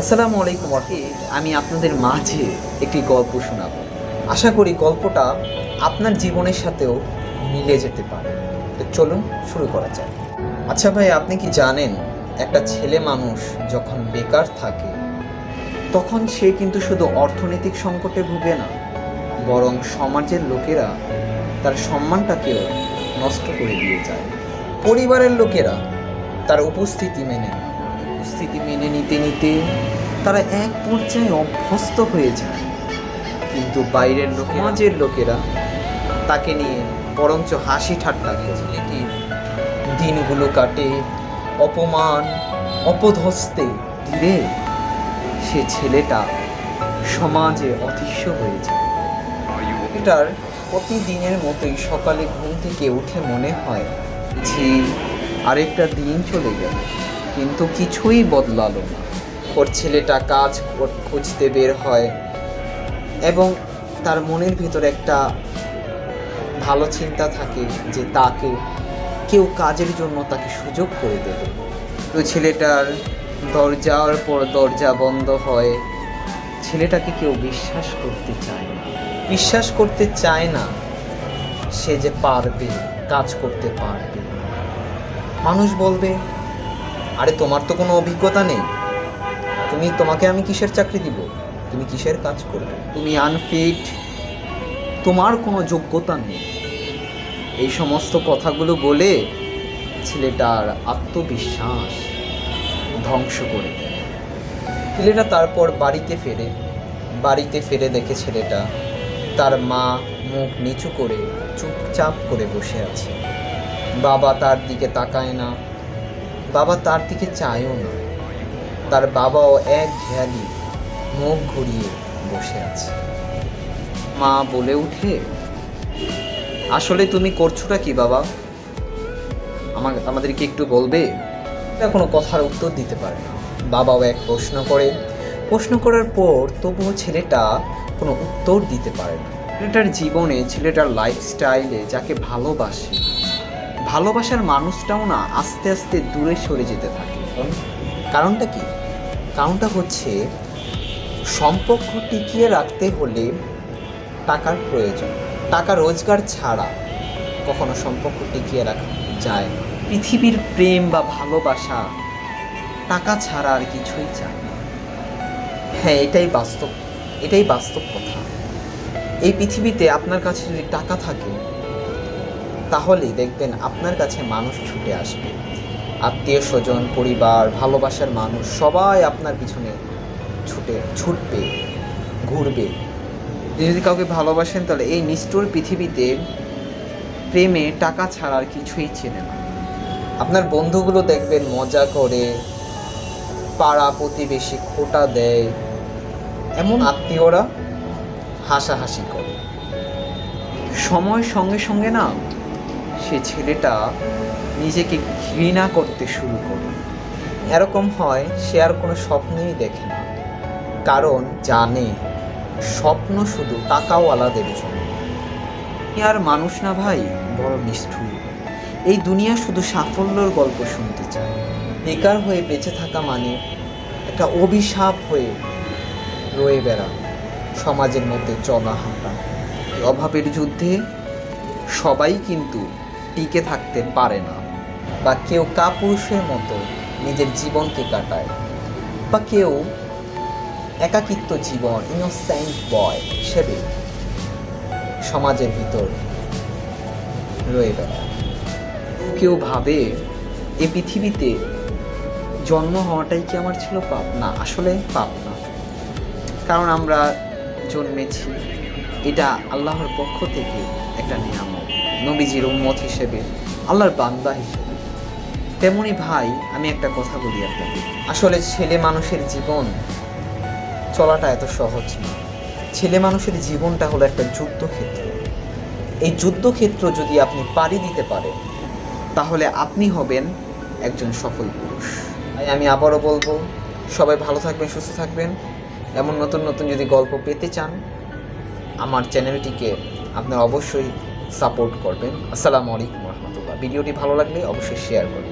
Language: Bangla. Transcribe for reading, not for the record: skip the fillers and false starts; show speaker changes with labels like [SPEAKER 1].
[SPEAKER 1] আসসালামু আলাইকুম আমি আপনাদের মাঝে একটি গল্প শোনাব। আশা করি গল্পটা আপনার জীবনের সাথেও মিলে যেতে পারে। তো চলুন শুরু করা যাক। আচ্ছা ভাই, আপনি কি জানেন একটা ছেলে মানুষ যখন বেকার থাকে তখন সে কিন্তু শুধু অর্থনৈতিক সংকটে ভুগে না, বরং সমাজের লোকেরা তার সম্মানটাকেও নষ্ট করে দিয়ে যায়। পরিবারের লোকেরা তার উপস্থিতি মেনে নিতে নিতে তারা এক পর্যায়ে অভ্যস্ত হয়ে যায়, কিন্তু বাইরের সমাজের লোকেরা তাকে নিয়ে বরঞ্চ হাসি ঠাট্টা করে। ছেলেটির দিনগুলো কাটে অপমান অপধস্তে, ধীরে সে ছেলেটা সমাজে অতিষ্ঠ হয়ে যায়। এটার প্রতিদিনের মতোই সকালে ঘুম থেকে উঠে মনে হয় যে আরেকটা দিন চলে গেল, কিন্তু কিছুই বদলালো না। ওর ছেলেটা কাজ খুঁজতে বের হয় এবং তার মনের ভিতরে একটা ভালো চিন্তা থাকে যে তাকে কেউ কাজের জন্য তাকে সুযোগ করে দেবে। তো ছেলেটার দরজার পর দরজা বন্ধ হয়। ছেলেটাকে কেউ বিশ্বাস করতে চায় না সে যে পারবে, কাজ করতে পারবে। মানুষ বলবে, আরে তোমার তো কোনো অভিজ্ঞতা নেই, তোমাকে আমি কিসের চাকরি দিব, তুমি কিসের কাজ করবে, তুমি আনফিট, তোমার কোনো যোগ্যতা নেই। এই সমস্ত কথাগুলো বলে ছেলেটার আত্মবিশ্বাস ধ্বংস করে দেয়। ছেলেটা তারপর বাড়িতে ফেরে দেখে ছেলেটা তার মা মুখ নিচু করে চুপচাপ করে বসে আছে। বাবা তার দিকে তাকায় না, বাবা তার দিকে চায়ও না। তার বাবাও এক ঘেয়ালি মুখ ঘুরিয়ে বসে আছে। মা বলে উঠে, আসলে তুমি করছোটা কি বাবা, আমাদেরকে একটু বলবে? কোনো কথার উত্তর দিতে পারে না। বাবাও এক প্রশ্ন করার পর তবুও ছেলেটা কোনো উত্তর দিতে পারে না। ছেলেটার জীবনে, ছেলেটার লাইফস্টাইলে যাকে ভালোবাসার মানুষটাও না আস্তে আস্তে দূরে সরে যেতে থাকে। কারণটা কি? কারণটা হচ্ছে সম্পর্ক টিকিয়ে রাখতে হলে টাকার প্রয়োজন। টাকা রোজগার ছাড়া কখনো সম্পর্ক টিকিয়ে রাখা যায় না। পৃথিবীর প্রেম বা ভালোবাসা টাকা ছাড়া আর কিছুই চায় না। হ্যাঁ, এটাই বাস্তব কথা। এই পৃথিবীতে আপনার কাছে যদি টাকা থাকে তাহলেই দেখবেন আপনার কাছে মানুষ ছুটে আসবে। আত্মীয় স্বজন, পরিবার, ভালোবাসার মানুষ সবাই আপনার পিছনে ছুটবে, ঘুরবে। যদি কাউকে ভালোবাসেন তাহলে এই নিষ্ঠুর পৃথিবীতে প্রেমে টাকা ছাড়া আর কিছুই চেনে না। আপনার বন্ধুগুলো দেখবেন মজা করে, পাড়া প্রতিবেশী খোঁটা দেয়, এমন আত্মীয়রা হাসাহাসি করে। সময়ের সঙ্গে সঙ্গে না সে ছেলেটা নিজেকে ঘৃণা করতে শুরু করে। এরকম হয় সে আর কোনো স্বপ্নই দেখে না, কারণ জানে স্বপ্ন শুধু টাকাওয়ালাদের জন্য। আর মানুষ না ভাই, বড় নিষ্ঠুর। এই দুনিয়া শুধু সাফল্যের গল্প শুনতে চায়। বেকার হয়ে বেঁচে থাকা মানে একটা অভিশাপ হয়ে রয়ে বেড়ানো, সমাজের মধ্যে চলা হাঁটা। অভাবের যুদ্ধে সবাই কিন্তু টিকে থাকতে পারে না, বা কেউ কাপুরুষের মতো নিজের জীবনকে কাটায়, বা কেউ একাকিত্ব জীবন, ইনোসেন্ট বয় হিসেবে সমাজের ভিতর রয়ে বেড়ায়। কেউ ভাবে এই পৃথিবীতে জন্ম হওয়াটাই কি আমার ছিল পাপ? না, আসলে পাপ না, কারণ আমরা জন্মেছি, এটা আল্লাহর পক্ষ থেকে একটা নিয়ামত, নবীজির উম্মত হিসেবে, আল্লাহর বান্দা হিসেবে। তেমনি ভাই, আমি একটা কথা বলি আপনাকে, আসলে ছেলে মানুষের জীবন চলাটা এত সহজ না। ছেলে মানুষের জীবনটা হলো একটা যুদ্ধক্ষেত্র। এই যুদ্ধক্ষেত্র যদি আপনি পাড়ি দিতে পারেন তাহলে আপনি হবেন একজন সফল পুরুষ। তাই আমি আবারও বলবো, সবাই ভালো থাকবেন, সুস্থ থাকবেন। এমন নতুন নতুন যদি গল্প পেতে চান আমার চ্যানেলটিকে আপনারা অবশ্যই সাপোর্ট করবেন। আসসালামু আলাইকুম রহমতুল্লাহ। ভিডিওটি ভালো লাগলে অবশ্যই শেয়ার করবেন।